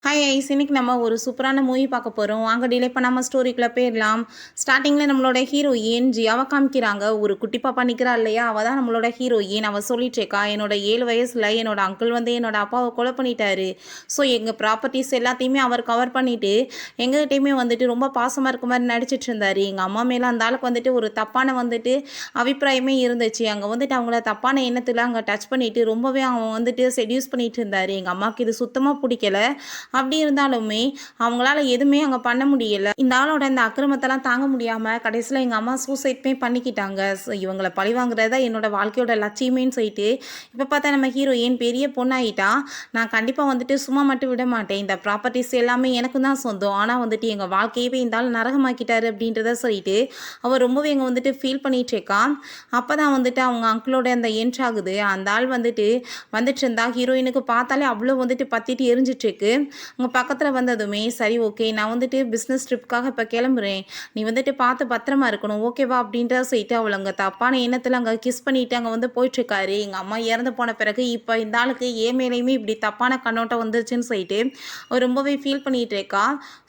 Hi ice, இன்னைக்கு நம்ம ஒரு சூப்பரான மூவி பார்க்க போகிறோம். வாங்க டிலே பண்ணாமல் ஸ்டோரிக்குள்ளே போயிடலாம். ஸ்டார்டிங்கில் நம்மளோட ஹீரோயின் ஜியாவை காமிக்கிறாங்க. ஒரு குட்டி பாப்பா நிற்கிறா இல்லையா, அவள் தான் நம்மளோட ஹீரோயின். அவள் சொல்லிட்டுருக்கா, என்னோட 7 வயசில் என்னோட அங்கிள் வந்து என்னோட அப்பாவை கொலை பண்ணிட்டாரு. ஸோ எங்கள் ப்ராப்பர்ட்டிஸ் எல்லாத்தையுமே அவர் கவர் பண்ணிவிட்டு எங்ககிட்டையுமே வந்துட்டு ரொம்ப பாசமாக இருக்க மாதிரி நடிச்சிட்டு இருந்தார். எங்கள் அம்மா மேலே அந்த ஆளுக்கு வந்துட்டு ஒரு தப்பான வந்துட்டு அபிப்பிராயமே இருந்துச்சு. அங்கே வந்துட்டு அவங்கள தப்பான எண்ணத்தில் அங்கே டச் பண்ணிவிட்டு ரொம்பவே அவன் வந்துட்டு செடியூஸ் பண்ணிட்டு இருந்தார். எங்கள் அம்மாவுக்கு இது சுத்தமாக பிடிக்கல. அப்படி இருந்தாலுமே அவங்களால எதுவுமே அங்கே பண்ண முடியல. இந்த ஆளோட இந்த அக்கிரமத்தெல்லாம் தாங்க முடியாமல் கடைசியில் எங்கள் அம்மா சூசைட்மே பண்ணிக்கிட்டாங்க. ஸோ இவங்களை பழி வாங்குறதா என்னோட வாழ்க்கையோட லட்சியமேன்னு சொல்லிட்டு இப்போ பார்த்தா நம்ம ஹீரோயின் பெரிய பொண்ணாயிட்டா. நான் கண்டிப்பாக வந்துட்டு சும்மா மட்டும் விட மாட்டேன். இந்த ப்ராப்பர்ட்டிஸ் எல்லாமே எனக்கு தான் சொந்தம். ஆனால் வந்துட்டு எங்கள் வாழ்க்கையவே இந்த ஆள் நரகமாக்கிட்டாரு அப்படின்றத சொல்லிட்டு அவள் ரொம்பவே எங்கே வந்துட்டு ஃபீல் பண்ணிட்டு இருக்கான். அப்போ தான் வந்துட்டு அவங்க அங்கிளோட அந்த என்ட்ரு ஆகுது. அந்த ஆள் வந்துட்டு இருந்தா ஹீரோயினுக்கு பார்த்தாலே அவ்வளோ வந்துட்டு பற்றிட்டு எரிஞ்சிட்ருக்கு. அங்கே பக்கத்தில் வந்ததுமே சரி ஓகே, நான் வந்துட்டு பிஸ்னஸ் ட்ரிப்புக்காக இப்போ கிளம்புறேன், நீ வந்துட்டு பார்த்து பத்திரமா இருக்கணும் ஓகேவா அப்படின்ற சொல்லிட்டு அவள் அங்கே தப்பான எண்ணத்தில் அங்கே கிஸ் பண்ணிவிட்டு அங்கே வந்து போயிட்டுருக்காரு. எங்கள் அம்மா இறந்து போன பிறகு இப்போ இந்த ஆளுக்கு ஏன் மேலேயுமே இப்படி தப்பான கண்ணோட்டம் வந்துருச்சுன்னு சொல்லிட்டு அவள் ரொம்பவே ஃபீல் பண்ணிகிட்டு இருக்கா.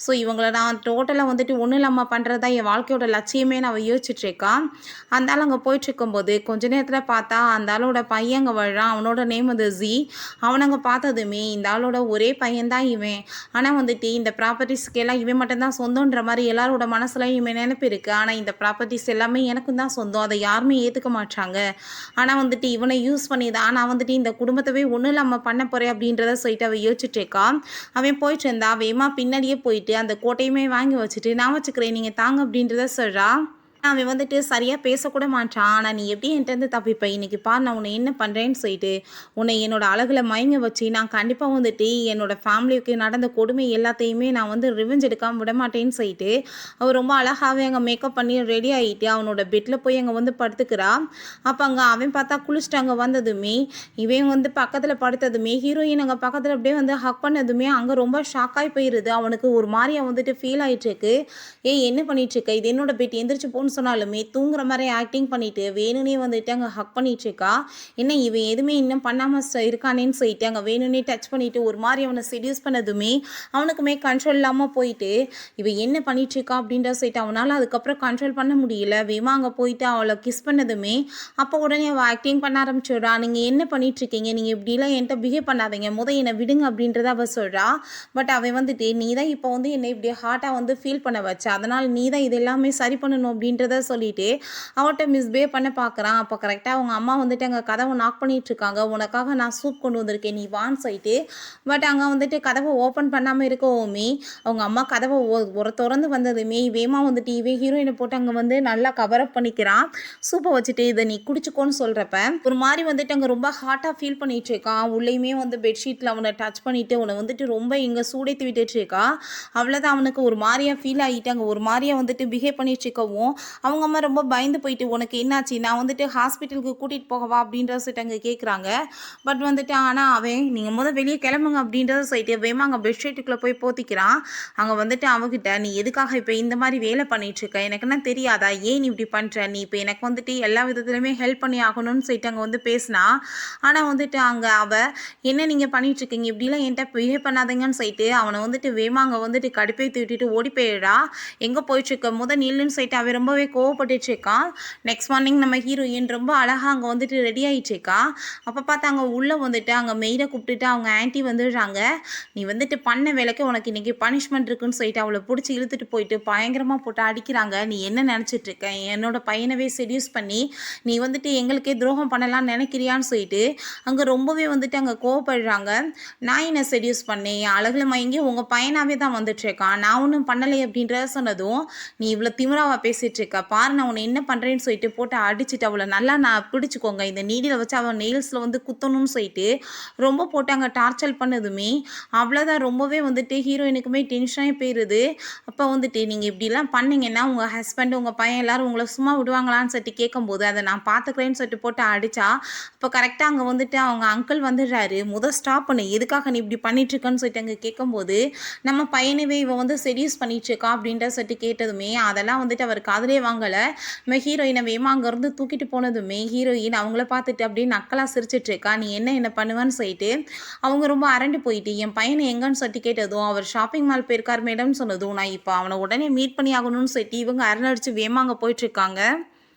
ஸோ இவங்களை நான் டோட்டலாக வந்துட்டு ஒன்றும் இல்லாமல் பண்ணுறது தான் என் வாழ்க்கையோட லட்சியமே நான் யோசிச்சுட்ருக்கா. அந்த ஆள் அங்கே போயிட்டுருக்கும்போது கொஞ்ச நேரத்தில் பார்த்தா அந்த ஆளோட பையன் அங்கே வர்றான். அவனோட நேம் வந்து ஜி. அவன் அங்கே பார்த்ததுமே இந்த ஆளோட ஒரே பையன் தான் இவன். ஆனால் வந்துட்டு இந்த ப்ராப்பர்ட்டிஸ்க்கு எல்லாம் இவன் மட்டும்தான் சொந்தன்ற மாதிரி எல்லாரோட மனசுலையும் இவன் நினைப்பு இருக்குது. ஆனால் இந்த ப்ராப்பர்ட்டிஸ் எல்லாமே எனக்கும் தான் சொந்தம், அதை யாருமே ஏற்றுக்க மாட்டாங்க. ஆனால் வந்துட்டு இவனை யூஸ் பண்ணி தான் நான் வந்துட்டு இந்த குடும்பத்தவே ஒன்றும் இல்லாமல் பண்ண போகிறேன் அப்படின்றத சொல்லிட்டு அவள் யோசிச்சுட்டு இருக்கா. அவன் போயிட்டு இருந்தா வேமா பின்னாடியே போயிட்டு அந்த கோட்டையுமே வாங்கி வச்சுட்டு நான் வச்சுக்கிறேன் நீங்கள் தாங்க அப்படின்றத சொல்கிறா. அவன் வந்துட்டு சரியாக பேசக்கூட மாட்டான். ஆனால் நீ எப்படி என்கிட்ட தப்பிப்ப, இன்னைக்கு பார் நான் உன்னை என்ன பண்ணுறேன்னு சொல்லிட்டு உன்னை என்னோட அழகில் மயங்க வச்சு நான் கண்டிப்பாக வந்துட்டு என்னோட ஃபேமிலிக்கு நடந்த கொடுமை எல்லாத்தையுமே நான் வந்து ரிவெஞ்ச் எடுக்காமல் விட மாட்டேன்னு சொல்லிட்டு அவள் ரொம்ப அழகாகவே அங்கே மேக்கப் பண்ணி ரெடி ஆகிட்டு அவனோட பெட்டில் போய் அங்கே வந்து படுத்துக்கிறா. அப்போ அங்கே அவன் பார்த்தா குளிச்சுட்டு அங்கே வந்ததுமே இவன் வந்து பக்கத்தில் படுத்ததுமே ஹீரோயின் அங்கே பக்கத்தில் அப்படியே வந்து ஹக் பண்ணதுமே அங்கே ரொம்ப ஷாக்காகி போயிடுது. அவனுக்கு ஒரு மாதிரியா வந்துட்டு ஃபீல் ஆகிட்டுருக்கு. என்ன பண்ணிகிட்ருக்க, இது என்னோட பெட், எந்திரிச்சு போன்னு சொன்னாலுமே தூங்குற மாதிரி ஆக்டிங் பண்ணிட்டு வேணும்னே வந்துட்டு அங்கே ஹக் பண்ணிட்டு இருக்கா. என்ன இவன் எதுவுமே இன்னும் பண்ணாமல் இருக்கானேன்னு சொல்லிட்டு அங்கே வேணும்னே டச் பண்ணிட்டு ஒரு மாதிரி அவனை செடியூஸ் பண்ணதுமே அவனுக்குமே கண்ட்ரோல் இல்லாமல் போயிட்டு இவன் என்ன பண்ணிட்டு இருக்கா அப்படின்ற சொல்லிட்டு அவனால் அதுக்கப்புறம் கண்ட்ரோல் பண்ண முடியல. வேமா அங்கே போயிட்டு அவளை கிஸ் பண்ணதுமே அப்போ உடனே அவள் ஆக்டிங் பண்ண ஆரம்பிச்சிடுறா. நீங்கள் என்ன பண்ணிட்டு இருக்கீங்க, நீங்கள் இப்படிலாம் என்கிட்ட பிஹேவ் பண்ணாதீங்க, என்னை விடுங்க அப்படின்றத அவள் சொல்கிறா. பட் அவன் வந்துட்டு நீ தான் இப்போ வந்து என்னை இப்படி ஹார்ட்டாக வந்து ஃபீல் பண்ண வச்ச, அதனால் நீ தான் இது எல்லாமே சரி பண்ணணும் அப்படின்றத சொல்லிட்டு அவட்ட மிஸ்பிஹேவ் பண்ண பார்க்குறான். அப்போ கரெக்டாக அவங்க அம்மா வந்துட்டு அங்கே கதவை நாக் பண்ணிட்டு இருக்காங்க. உனக்காக நான் சூப் கொண்டு வந்திருக்கேன் நீ வான்னு சொல்லிட்டு. பட் அங்கே வந்துட்டு கதவை ஓப்பன் பண்ணாமல் இருக்கவுமே அவங்க அம்மா கதவை ஒரு திறந்து வந்ததுமே வேமா வந்துட்டு இவன் ஹீரோயினை போட்டு அங்கே வந்து நல்லா கவரப் பண்ணிக்கிறான். சூப்பை வச்சுட்டு இதை நீ குடிச்சுக்கோன்னு சொல்கிறப்ப ஒரு மாதிரி வந்துட்டு அங்கே ரொம்ப ஹார்ட்டாக ஃபீல் பண்ணிட்டு இருக்கான். உள்ளேயுமே வந்து பெட்ஷீட்டில் அவனை டச் பண்ணிட்டு அவனை வந்துட்டு ரொம்ப இங்கே சூடேற்றி விட்டுட்டு இருக்கா. அவ்வளோதான் அவனுக்கு ஒரு மாதிரியா ஃபீல் ஆகிட்டு அங்கே ஒரு மாதிரியா வந்துட்டு பிஹேவ் பண்ணிட்டு இருக்கவும் அவங்க அம்மா ரொம்ப பயந்து போயிட்டு உனக்கு என்னாச்சு, நான் வந்துட்டு ஹாஸ்பிட்டலுக்கு கூட்டிகிட்டு போகவா அப்படின்றத சொல்லிட்டு அங்கே கேட்குறாங்க. பட் வந்துட்டு ஆனால் அவன் நீங்கள் வெளியே கிளம்புங்க அப்படின்றத சொல்லிட்டு வேமா அங்கே பெட்ஷீட்டுக்குள்ளே போய் போத்திக்கிறான். அங்கே வந்துட்டு அவகிட்ட நீ எதுக்காக இப்போ இந்த மாதிரி வேலை பண்ணிகிட்ருக்க, எனக்குன்னா தெரியாதா, ஏன் நீ இப்படி பண்ணுற, நீ இப்போ எனக்கு வந்துட்டு எல்லா விதத்துலையுமே ஹெல்ப் பண்ணி ஆகணும்னு சொல்லிட்டு அங்கே வந்து பேசினா. ஆனால் வந்துட்டு அங்கே அவள் என்ன நீங்கள் பண்ணிகிட்ருக்கீங்க, இப்படிலாம் என்கிட்ட பிஹேவ் பண்ணாதீங்கன்னு சொல்லிட்டு அவனை வந்துட்டு வேமா அங்கே வந்துட்டு கடுப்பை தூட்டிட்டு ஓடி போயிடுறா. எங்கே போயிட்டுருக்க நில்லுன்னு சொல்லிட்டு அவன் ரொம்பவே கோவப்பட்டுட்டு இருக்கான். நெக்ஸ்ட் மார்னிங் நம்ம ஹீரோயின் ரொம்ப அழகாக அங்கே வந்துட்டு ரெடி ஆகிட்டு இருக்கா. அப்போ பார்த்து அங்கே உள்ளே வந்துட்டு அங்கே மெய்டை கூப்பிட்டுட்டு அவங்க ஆன்ட்டி வந்துடுறாங்க. நீ வந்துட்டு பண்ண வேலைக்கு உனக்கு இன்றைக்கி பனிஷ்மெண்ட் இருக்குன்னு சொல்லிட்டு அவளை பிடிச்சி இழுத்துட்டு போயிட்டு பயங்கரமாக போட்டு அடிக்கிறாங்க. நீ என்ன நினச்சிட்டு இருக்க, என்னோட பையனவே செடியூஸ் பண்ணி நீ வந்துட்டு எங்களுக்கே துரோகம் பண்ணலாம்னு நினைக்கிறியான்னு சொல்லிட்டு அங்கே ரொம்பவே வந்துட்டு அங்கே கோவப்படுறாங்க. நான் என்ன செடியூஸ் பண்ணேன், அழகில் மயங்கி உங்கள் பையனாகவே தான் வந்துட்டுருக்கான், நான் ஒன்றும் பண்ணலை அப்படின்றத சொன்னதும் நீ இவ்வளோ திமிராவாக பேசிகிட்டு இருக்க பாரு, நான் உன்னை என்ன பண்ணுறேன்னு சொல்லிட்டு போட்டு அடிச்சுட்டு அவளை நல்லா நான் பிடிச்சிக்கோங்க, இந்த நீடியில் வச்சு அவள் நெயில்ஸில் வந்து குத்தணும்னு சொல்லிட்டு ரொம்ப போட்டு அங்கே டார்ச்சர் பண்ணதுமே அவ்வளோதான் ரொம்பவே வந்துட்டு ஹீரோயினுக்குமே டென்ஷனாகி போயிடுது. அப்போ வந்துட்டு நீங்கள் இப்படிலாம் பண்ணிங்கன்னா உங்கள் ஹஸ்பண்ட் உங்கள் பையன் எல்லோரும் உங்களை சும்மா விடுவாங்களான்னு சொல்லிட்டு கேட்கும்போது அதை நான் பார்த்துக்கிறேன்னு சொல்லிட்டு போட்டு அடித்தா. அப்போ கரெக்டாக அங்கே வந்துட்டு அவங்க அங்கிள் வந்துடுறாரு. ஸ்டாப் பண்ணு, எதுக்காக நீ இப்படி பண்ணிட்டுருக்கன்னு சொல்லிட்டு அங்கே கேட்கும்போது நம்ம பையனவே இவன் வந்து செடியூஸ் பண்ணிட்டுருக்கா அப்படின்ற சொல்லிட்டு கேட்டதுமே அதெல்லாம் வந்துட்டு அவர் காதலே காதலே வாங்கலை. நம்ம ஹீரோயினை வேகமாக அங்கேருந்து தூக்கிட்டு போனதுமே ஹீரோயின் அவங்கள பார்த்துட்டு அப்படியே நக்கலாக சிரிச்சிட்டு இருக்கா. நீ என்ன பண்ணுவேன்னு சொல்லிட்டு அவங்க ரொம்ப அரண்டு போயிட்டு, என் பையனை எங்கன்னு சொல்லி கேட்டதும் அவர் ஷாப்பிங் மால் போயிருக்கார் மேடம்னு சொன்னதும் நான் இப்போ அவனை உடனே மீட் பண்ணி ஆகணும்னு சொல்லிட்டு இவங்க அரண்டடிச்சு வேகமாக அங்கே போயிட்டுருக்காங்க.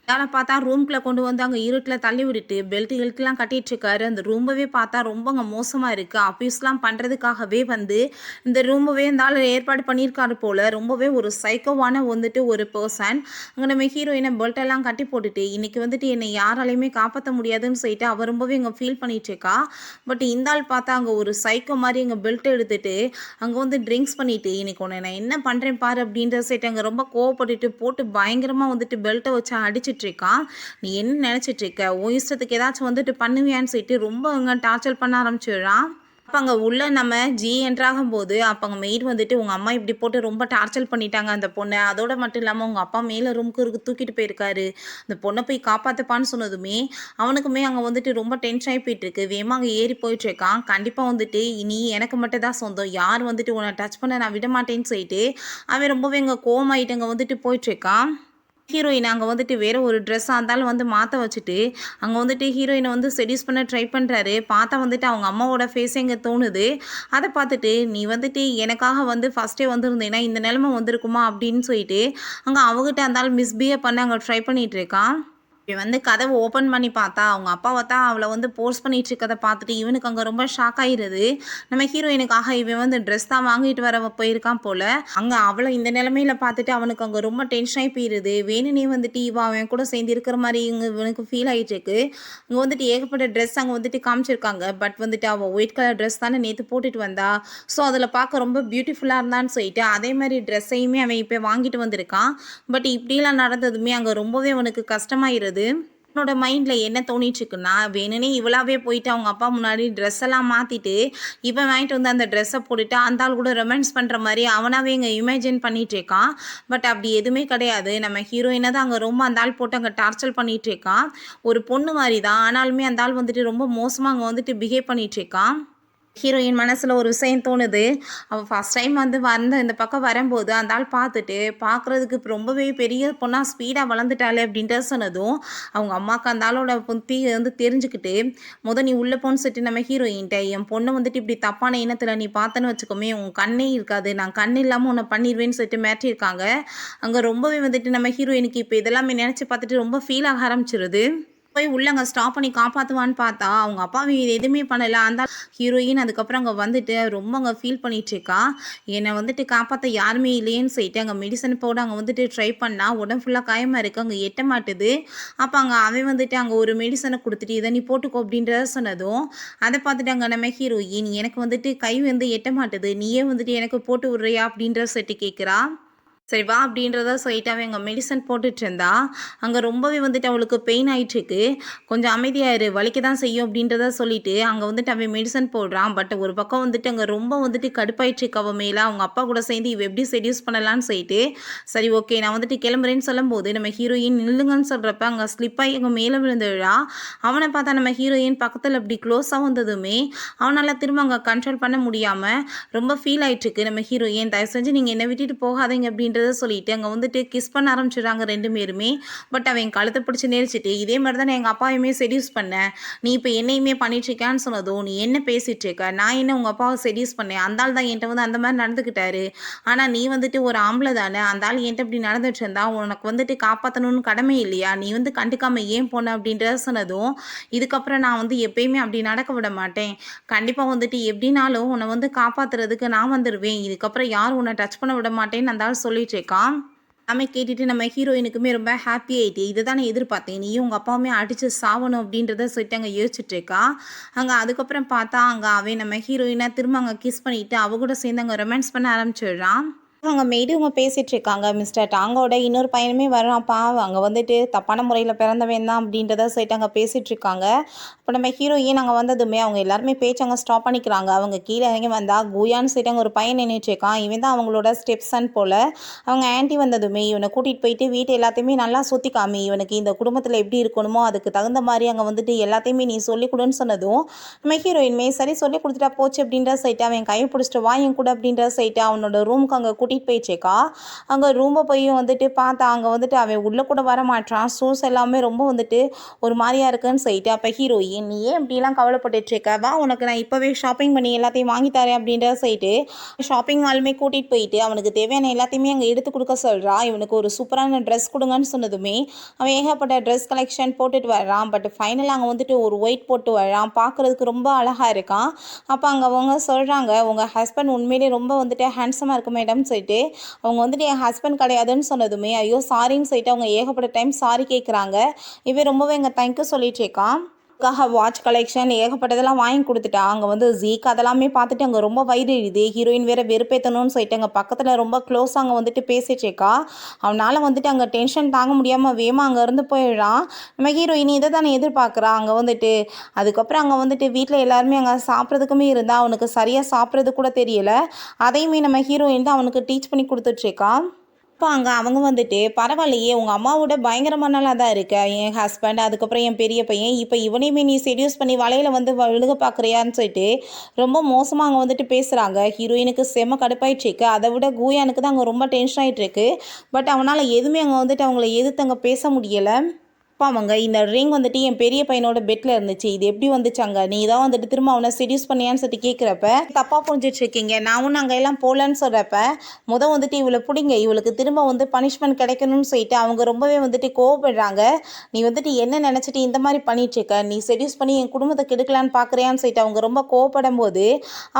யாரை பார்த்தா ரூம்குள்ளே கொண்டு வந்து அங்கே இருட்டில் தள்ளி விட்டுட்டு பெல்ட் கில்ட்லாம் கட்டிட்டு இருக்காரு. அந்த ரூம்பவே பார்த்தா ரொம்ப அங்கே மோசமாக இருக்குது. அப்யூஸ்லாம் பண்ணுறதுக்காகவே வந்து இந்த ரூம்பவே இருந்தாலும் ஏற்பாடு பண்ணியிருக்காரு போல். ரொம்பவே ஒரு சைக்கோவான வந்துட்டு ஒரு பர்சன். அங்கே நம்ம ஹீரோயினை பெல்ட்டெல்லாம் கட்டி போட்டுட்டு இன்றைக்கி வந்துட்டு என்னை யாராலையுமே காப்பாற்ற முடியாதுன்னு சொல்லிட்டு அவள் ரொம்பவே இங்கே ஃபீல் பண்ணிட்டு இருக்கா. பட் இந்த ஆள் பார்த்தா அங்கே ஒரு சைக்கோ மாதிரி அங்கே பெல்ட் எடுத்துட்டு அங்கே வந்து ட்ரிங்க்ஸ் பண்ணிட்டு இன்னைக்கு உன்னை நான் என்ன பண்ணுறேன் பாரு அப்படின்ற சைட்டு அங்கே ரொம்ப கோவப்பட்டுட்டு போட்டு பயங்கரமாக வந்துட்டு பெல்ட்டை வச்சு அடிச்சிட்டு இருக்கான். நீ என்ன நினைச்சிட்டு இருக்க, உன் இஷ்டத்துக்கு ஏதாச்சும் வந்துட்டு பண்ணுவியான்னு சொல்லிட்டு ரொம்ப அங்கே டார்ச்சர் பண்ண ஆரம்பிச்சிடுறான். அப்போ அங்கே உள்ள நம்ம ஜி என்ட்ராகும் போது அப்போ அங்கே மெய்ட் வந்துட்டு உங்கள் அம்மா இப்படி போட்டு ரொம்ப டார்ச்சர் பண்ணிட்டாங்க அந்த பொண்ணை, அதோட மட்டும் இல்லாமல் உங்கள் அப்பா மேலே ரூமுக்கு தூக்கிட்டு போயிருக்காரு, அந்த பொண்ணை போய் காப்பாற்றுப்பான்னு சொன்னதுமே அவனுக்குமே அங்கே வந்துட்டு ரொம்ப டென்ஷன் ஆகி போயிட்டு இருக்கு. வேகமாக அங்கே ஏறி போயிட்டு இருக்கான். கண்டிப்பாக வந்துட்டு நீ எனக்கு மட்டும் தான் சொந்தம், யார் வந்துட்டு உன்னை டச் பண்ண நான் விட மாட்டேன்னு சொல்லிட்டு அவன் ரொம்பவே இங்கே கோவமாயிட்டு அங்கே வந்துட்டு போயிட்டு இருக்கான். ஹீரோயின் அங்கே வந்துட்டு வேறு ஒரு ட்ரெஸ்ஸாக இருந்தாலும் வந்து மாற்ற வச்சுட்டு அங்கே வந்துட்டு ஹீரோயினை வந்து செடியூஸ் பண்ண ட்ரை பண்ணுறாரு. பார்த்தா வந்துட்டு அவங்க அம்மாவோட ஃபேஸே இங்கே தோணுது. அதை பார்த்துட்டு நீ வந்துட்டு எனக்காக வந்து ஃபஸ்ட்டே வந்துருந்தேன்னா இந்த நிலமை வந்திருக்குமா அப்படின்னு சொல்லிட்டு அங்கே அவகிட்ட இருந்தாலும் மிஸ்பிஹேவ் பண்ண அங்கே ட்ரை பண்ணிகிட்டு இருக்கான். இவன் வந்து கதவை ஓப்பன் பண்ணி பார்த்தா அவங்க அப்பாவை தான் அவளை வந்து போர்ஸ் பண்ணிட்டு இருக்கதை பார்த்துட்டு இவனுக்கு அங்கே ரொம்ப ஷாக் ஆகிடுது. நம்ம ஹீரோயினுக்காக இவன் வந்து ட்ரெஸ் தான் வாங்கிட்டு வர போயிருக்கான் போல். அங்கே அவளை இந்த நிலமையில பார்த்துட்டு அவனுக்கு அங்கே ரொம்ப டென்ஷன் ஆகி போயிடுது. வேணுனே வந்துட்டு இவன் அவன் கூட சேர்ந்து இருக்கிற மாதிரி இவனுக்கு ஃபீல் ஆகிட்டு இருக்கு. இங்கே வந்துட்டு ஏகப்பட்ட ட்ரெஸ் அங்கே வந்துட்டு காமிச்சிருக்காங்க. பட் வந்துட்டு அவள் ஒயிட் கலர் ட்ரெஸ் தானே நேற்று போட்டுட்டு வந்தா, ஸோ அதில் பார்க்க ரொம்ப பியூட்டிஃபுல்லாக இருந்தான்னு சொல்லிட்டு அதே மாதிரி ட்ரெஸ்ஸையுமே அவன் இப்போ வாங்கிட்டு வந்திருக்கான். பட் இப்படிலாம் நடந்ததுமே அங்கே ரொம்பவே அவனுக்கு கஷ்டமாயிருது. என்னோட மைண்டில் என்ன தோணிட்டுருக்குன்னா வேணுனே இவளாவே போயிட்டு அவங்க அப்பா முன்னாடி ட்ரெஸ் எல்லாம் மாற்றிட்டு இவன் வாங்கிட்டு வந்து அந்த ட்ரெஸ்ஸை போட்டுட்டு அந்த ஆள் கூட ரொமான்ஸ் பண்ணுற மாதிரி அவனாவே இங்கே இமேஜின் பண்ணிட்டு இருக்கான். பட் அப்படி எதுவுமே கிடையாது. நம்ம ஹீரோயினை தான் அங்கே ரொம்ப அந்த ஆள் போட்டு அங்கே டார்ச்சர் பண்ணிட்டு இருக்கான். ஒரு பொண்ணு மாதிரி தான், ஆனாலுமே அந்த ஆள் வந்துட்டு ரொம்ப மோசமாக அங்கே வந்துட்டு பிஹேவ் பண்ணிட்டு இருக்கான். ஹீரோயின் மனசில் ஒரு விஷயம் தோணுது. அவள் ஃபஸ்ட் டைம் வந்து இந்த பக்கம் வரும்போது அந்த ஆள் பார்த்துட்டு பார்க்குறதுக்கு ரொம்பவே பெரிய பொண்ணாக ஸ்பீடாக வளர்ந்துட்டாளே அப்படின்ட்டு சொன்னதும் அவங்க அம்மாவுக்கு அந்த ஆளோட புத்தி வந்து தெரிஞ்சுக்கிட்டு நீ உள்ளே போன்னு சொல்லிட்டு நம்ம ஹீரோயின்ட்ட என் பொண்ணை வந்துட்டு இப்படி தப்பான இனத்தில் நீ பார்த்தேன்னு வச்சுக்கோமே உன் கண்ணே இருக்காது, நான் கண் இல்லாமல் உன்னை பண்ணிடுவேன்னு சொல்லிட்டு மிரட்டியிருக்காங்க. அங்கே ரொம்பவே வந்துட்டு நம்ம ஹீரோயினுக்கு இப்போ இதெல்லாமே நினச்சி பார்த்துட்டு ரொம்ப ஃபீல் ஆக ஆரம்பிச்சிருது. போய் உள்ள அங்கே ஸ்டாப் பண்ணி காப்பாற்றுவான்னு பார்த்தா அவங்க அப்பாவை இது எதுவுமே பண்ணலை. அந்த ஹீரோயின் அதுக்கப்புறம் அங்கே வந்துட்டு ரொம்ப அங்கே ஃபீல் பண்ணிட்டு இருக்கா. என்னை வந்துட்டு காப்பாற்ற யாருமே இல்லையேன்னு சொல்லிட்டு அங்கே மெடிசன் போட அங்கே வந்துட்டு ட்ரை பண்ணால் உடம்பு ஃபுல்லாக காயமாக இருக்குது, அங்கே எட்ட மாட்டுது. அப்போ அங்கே அவன் வந்துட்டு அங்கே ஒரு மெடிசனை கொடுத்துட்டு இதை நீ போட்டுக்கோ அப்படின்றத சொன்னதும் அதை பார்த்துட்டு அங்கே நம்ம ஹீரோயின் எனக்கு வந்துட்டு கை வந்து எட்ட மாட்டுது, நீயே வந்துட்டு எனக்கு போட்டு விட்றியா அப்படின்ற சொல்லிட்டு கேட்குறா. சரி வா அப்படின்றத சொல்லிட்டு அவன் அங்கே மெடிசன் போட்டுட்டு இருந்தா. அங்கே ரொம்பவே வந்துட்டு அவளுக்கு பெயின் ஆகிட்டுருக்கு. கொஞ்சம் அமைதியாயிரு, வலிக்க தான் செய்யும் அப்படின்றத சொல்லிட்டு அங்கே வந்துட்டு அவன் மெடிசன் போடுறான். பட் ஒரு பக்கம் வந்துட்டு அங்கே ரொம்ப வந்துட்டு கடுப்பாயிட்டுருக்கு அவன் மேலே. அவங்க அப்பா கூட சேர்ந்து இவ எப்படி செடியூஸ் பண்ணலான்னு சொல்லிட்டு சரி ஓகே நான் வந்துட்டு கிளம்புறேன்னு சொல்லும்போது நம்ம ஹீரோயின் நில்லுங்கன்னு சொல்கிறப்ப அங்கே ஸ்லிப்பாகி அங்கே மேலே விழுந்துடுறா. அவனை பார்த்தா நம்ம ஹீரோயின் பக்கத்தில் அப்படி க்ளோஸாக வந்ததுமே அவனால் திரும்ப அங்கே கண்ட்ரோல் பண்ண முடியாமல் ரொம்ப ஃபீல் ஆகிட்டுருக்கு. நம்ம ஹீரோயின் தயவு செஞ்சு நீங்கள் என்னை விட்டுட்டு போகாதீங்க அப்படின்றத சொல்லிட்டு அங்கே வந்துட்டு கிஸ் பண்ண ஆரம்பிச்சிடுறாங்க ரெண்டு பேருமே. பட் அவன் கழுத்தை பிடிச்சி நெரிச்சிட்டு இதே மாதிரி தான் எங்கள் அப்பாவையுமே செடியூஸ் பண்ணேன், நீ இப்போ என்னையுமே பண்ணிட்டுருக்கான்னு சொன்னதும் நீ என்ன பேசிகிட்டு இருக்க, நான் என்ன உங்கள் அப்பாவை செடியூஸ் பண்ணேன், அந்த ஆள் தான் என்கிட்ட வந்து அந்த மாதிரி நடந்துக்கிட்டாரு, ஆனால் நீ வந்துட்டு ஒரு ஆம்பளை தானே, அந்த ஆள் என்கிட்ட இப்படி நடந்துட்டு இருந்தா உனக்கு வந்துட்டு காப்பாற்றணும்னு கடமை இல்லையா, நீ வந்து கண்டுக்காமல் ஏன் போன அப்படின்றத சொன்னதும் இதுக்கப்புறம் நான் வந்து எப்பயுமே அப்படி நடக்க விட மாட்டேன், கண்டிப்பாக வந்துட்டு எப்படினாலும் உன்னை வந்து காப்பாற்றுறதுக்கு நான் வந்துடுவேன், இதுக்கப்புறம் யாரும் உன்னை டச் பண்ண விட மாட்டேன்னு அந்த ஆள் சொல்லிட்டு இருக்கான். எல்லாமே கேட்டுட்டு நம்ம ஹீரோயினுக்குமே ரொம்ப ஹாப்பி ஆகிட்டு இதை தான் நான் எதிர்பார்த்தேன், நீயும் உங்கள் அப்பாவுமே அடித்து சாவணும் அப்படின்றத சொல்லிட்டு அங்கே யோசிச்சுட்டு இருக்கா. அங்கே அதுக்கப்புறம் பார்த்தா அங்கே அவன் நம்ம ஹீரோயினாக திரும்ப அங்கே கிஸ் பண்ணிவிட்டு அவ கூட சேர்ந்து அங்கே ரொமான்ஸ் பண்ண ஆரம்பிச்சிடுறான். அங்கே மெய்டு இவங்க பேசிகிட்டு இருக்காங்க. மிஸ்டர் டாங்கோட இன்னொரு பையனுமே வரான்ப்பா, அங்கே வந்துட்டு தப்பான முறையில் பிறந்தவன் தான் அப்படின்றத சொல்லிட்டு அங்கே பேசிகிட்டு இருக்காங்க. அப்போ நம்ம ஹீரோயின் அங்கே வந்ததுமே அவங்க எல்லாருமே பேச்சு அங்கே ஸ்டாப் பண்ணிக்கிறாங்க. அவங்க கீழே இறங்கி வந்தால் குயான்னு சொல்லிட்டு அங்கே ஒரு பையன் நின்றுட்டுருக்கான். இவன் தான் அவங்களோட ஸ்டெப்சன் போல். அவங்க ஆன்ட்டி வந்ததுமே இவனை கூட்டிகிட்டு போயிட்டு வீட்டை எல்லாத்தையுமே நல்லா சுற்றி காமி, இவனுக்கு இந்த குடும்பத்தில் எப்படி இருக்கணுமோ அதுக்கு தகுந்த மாதிரி அங்கே வந்துட்டு எல்லாத்தையுமே நீ சொல்லிக் கொடுன்னு சொன்னதும் நம்ம ஹீரோயின்மே சரி சொல்லி கொடுத்துட்டா போச்சு அப்படின்ற சொல்லிட்டு அவன் கையை பிடிச்சிட்டு வா என் கூட அப்படின்ற சொல்லிட்டு அவனோட ரூமுக்கு அங்கே கூட்டிகிட்டு போயிடுச்சேக்கா. அங்கே ரூமை போய் வந்துட்டு பார்த்தா அங்கே வந்துட்டு அவன் உள்ளே கூட வர மாட்டான். ஷூஸ் எல்லாமே ரொம்ப வந்துட்டு ஒரு மாதிரியா இருக்குன்னு சொல்லிட்டு அப்போ ஹீரோயின், நீ ஏன் இப்படிலாம் கவலைப்பட்டுட்டு இருக்க, வா உனக்கு நான் இப்போவே ஷாப்பிங் பண்ணி எல்லாத்தையும் வாங்கி தரேன் அப்படின்ற சொல்லிட்டு ஷாப்பிங் மாலுமே கூட்டிகிட்டு போயிட்டு அவனுக்கு தேவையான எல்லாத்தையுமே அங்கே எடுத்து கொடுக்க சொல்கிறா. இவனுக்கு ஒரு சூப்பரான ட்ரெஸ் கொடுங்கன்னு சொன்னதுமே அவன் ஏகப்பட்ட ட்ரெஸ் கலெக்ஷன் போட்டுட்டு வர்றான். பட் ஃபைனலாக அங்கே வந்துட்டு ஒரு ஒயிட் போட்டு வர்றான். பார்க்குறதுக்கு ரொம்ப அழகாக இருக்கான். அப்போ அங்கே அவங்க சொல்கிறாங்க, உங்கள் ஹஸ்பண்ட் உண்மையிலே ரொம்ப வந்துட்டு ஹேண்ட்ஸமாக இருக்கு மேடம் சொல்லிட்டு அவங்க வந்துட்டு என் ஹஸ்பண்ட் கிடையாதுன்னு சொன்னதுமே ஐயோ சாரின்னு சொல்லிட்டு அவங்க ஏகப்பட்ட டைம் சாரி கேட்குறாங்க. இவன் ரொம்பவே எங்கள் தேங்க்யூ சொல்லிட்டு இருக்கான். வாட்ச் கலெக்ஷன் ஏகப்பட்டதெல்லாம் வாங்கி கொடுத்துட்டா. அங்கே வந்து ஜீக் அதெல்லாமே பார்த்துட்டு அங்கே ரொம்ப வயிறு எரியுது. ஹீரோயின் வேற வெறுப்பேற்றணும்னு சொல்லிட்டு அங்கே பக்கத்தில் ரொம்ப க்ளோஸ் அங்கே வந்துட்டு பேசிச்சேக்கா. அவனால் வந்துட்டு அங்கே டென்ஷன் தாங்க முடியாமல் வேமா அங்கே இருந்து போயிடுறான். நம்ம ஹீரோயின் இதை தானே எதிர்பார்க்குறா. அங்கே வந்துட்டு அதுக்கப்புறம் அங்கே வந்துட்டு வீட்டில் எல்லாருமே அங்கே சாப்பிட்றதுக்குமே இருந்தால் அவனுக்கு சரியாக சாப்பிட்றது கூட தெரியல. அதையுமே நம்ம ஹீரோயின் தான் அவனுக்கு டீச் பண்ணி கொடுத்துட்ருக்கா. அப்போ அங்கே அவங்க வந்துட்டு பரவாயில்லையே உங்கள் அம்மாவோட பயங்கரமாக நல்லா தான் இருக்க என் ஹஸ்பண்ட், அதுக்கப்புறம் என் பெரிய பையன், இப்போ இவனையுமே நீ செடியூஸ் பண்ணி வலையில் வந்து விழுக பார்க்குறியான்னு சொல்லிட்டு ரொம்ப மோசமாக அங்கே வந்துட்டு பேசுகிறாங்க. ஹீரோயினுக்கு செம்ம கடுப்பாயிட்ருக்கு. அதை விட கூயானுக்கு தான் அங்கே ரொம்ப டென்ஷன் ஆகிட்டுருக்கு. பட் அவனால் எதுவுமே அங்கே வந்துட்டு அவங்கள எதிர்த்து அங்கே பேச முடியலை. அவங்க இந்த ரிங் வந்துட்டு என் பெரிய பையனோட பெட்டில் இருந்துச்சு, இது எப்படி வந்துச்சாங்க, நீ தான் வந்துட்டு திரும்ப அவனை செடியூஸ் பண்ணியான்னு சொல்லிட்டு கேட்குறப்ப தப்பாக புரிஞ்சிட்டு இருக்கீங்க, நான் ஒன்றும் அங்கே எல்லாம் போகலன்னு சொல்கிறப்ப வந்துட்டு இவளை பிடிங்க, இவளுக்கு திரும்ப வந்து பனிஷ்மெண்ட் கிடைக்கணும்னு சொல்லிட்டு அவங்க ரொம்பவே வந்துட்டு கோவப்படுறாங்க. நீ வந்துட்டு என்ன நினச்சிட்டு இந்த மாதிரி பண்ணிட்டுருக்க, நீ செடியூஸ் பண்ணி என் குடும்பத்தை கெடுக்கலான்னு பார்க்குறியான்னு சொல்லிட்டு அவங்க ரொம்ப கோவப்படும் போது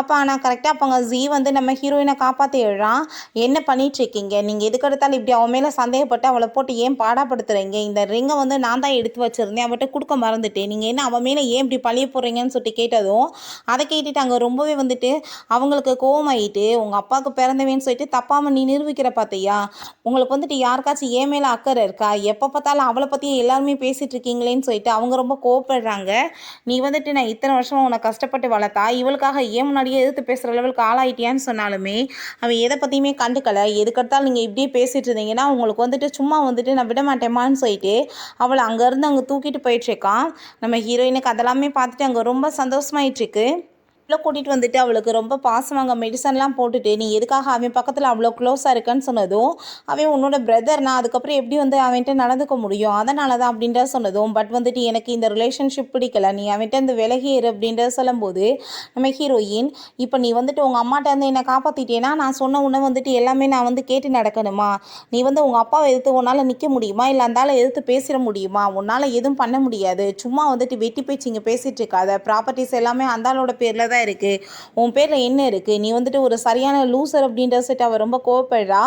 அப்போ ஆனால் கரெக்டாக அப்போ அங்கே ஜீ வந்து நம்ம ஹீரோயினை காப்பாற்றி எழுறான். என்ன பண்ணிட்டுருக்கீங்க நீங்கள், எதுக்கு எடுத்தாலும் இப்படி அவன் மேலே சந்தேகப்பட்டு அவளை போட்டு ஏன் பாடாப்படுத்துகிறீங்க, இந்த ரிங்கை வந்து நான் தான் எடுத்து வச்சுருந்தேன், அவன்கிட்ட கொடுக்க மறந்துட்டேன், நீங்கள் என்ன அவன் மேலே ஏன் இப்படி பழிய போடுறீங்கன்னு சொல்லிட்டு கேட்டதும் அதை கேட்டுட்டு அங்கே ரொம்பவே வந்துட்டு அவங்களுக்கு கோவமாயிட்டு, உங்கள் அப்பாவுக்கு பிறந்தவேன்னு சொல்லிட்டு தப்பாமல் நீ நிரூபிக்கிற பார்த்தியா, உங்களுக்கு வந்துட்டு யாருக்காச்சும் ஏன் மேலே அக்கறை இருக்கா, எப்போ பார்த்தாலும் அவளை பற்றியே எல்லாருமே பேசிகிட்டு இருக்கீங்களேன்னு சொல்லிட்டு அவங்க ரொம்ப கோவப்படுறாங்க. நீ வந்துட்டு நான் இத்தனை வருஷமாக உன்னை கஷ்டப்பட்டு வளர்த்தா இவளுக்காக ஏன் முன்னாடியே எதிர்த்து பேசுகிற லெவலுக்கு ஆளாயிட்டியான்னு சொன்னாலுமே அவன் எதை பற்றியுமே கண்டுக்கலை. எதுக்கெடுத்தாலும் நீங்கள் இப்படியே பேசிகிட்டு இருந்தீங்கன்னா உங்களுக்கு வந்துட்டு சும்மா வந்துட்டு நான் விட மாட்டேமான்னு சொல்லிட்டு அவளை அங்கேருந்து அங்கே தூக்கிட்டு போயிட்டுருக்கான். நம்ம ஹீரோயினுக்கு அதெல்லாமே பார்த்துட்டு அங்கே ரொம்ப சந்தோஷமாயிட்டுருக்கு. கூட்டிகிட்டு வந்துட்டு அவளுக்கு ரொம்ப பாசமாக மெடிசன்லாம் போட்டுட்டு நீ எதுக்காக அவன் பக்கத்தில் அவ்வளோ க்ளோஸாக இருக்கன்னு சொன்னதும் அவன் உன்னோட பிரதர்னா அதுக்கப்புறம் எப்படி வந்து அவன்கிட்ட நடந்துக்க முடியும், அதனால தான் அப்படின்ற சொன்னதும் பட் வந்துட்டு எனக்கு இந்த ரிலேஷன்ஷிப் பிடிக்கல, நீ அவன்கிட்ட இந்த விலகிரு அப்படின்ற சொல்லும்போது நம்ம ஹீரோயின், இப்போ நீ வந்துட்டு உங்கள் அம்மாட்ட வந்து என்னை காப்பாற்றிட்டேன்னா நான் சொன்ன உன்னை வந்துட்டு எல்லாமே நான் வந்து கேட்டு நடக்கணுமா, நீ வந்து உங்கள் அப்பாவை எதிர்த்து உன்னால் நிற்க முடியுமா, இல்லை அந்தால எதிர்த்து பேசிட முடியுமா, உன்னால் எதுவும் பண்ண முடியாது, சும்மா வந்துட்டு வெட்டி பேச்சு இங்கே பேசிகிட்டு இருக்காத, ப்ராப்பர்ட்டிஸ் எல்லாமே அந்தாலோட பேரில் தான் இருக்குது, உன் பேரில் என்ன இருக்குது, நீ வந்துட்டு ஒரு சரியான லூசர் அப்படின்ற சொல்லிட்டு அவள் ரொம்ப கோவப்படுறா.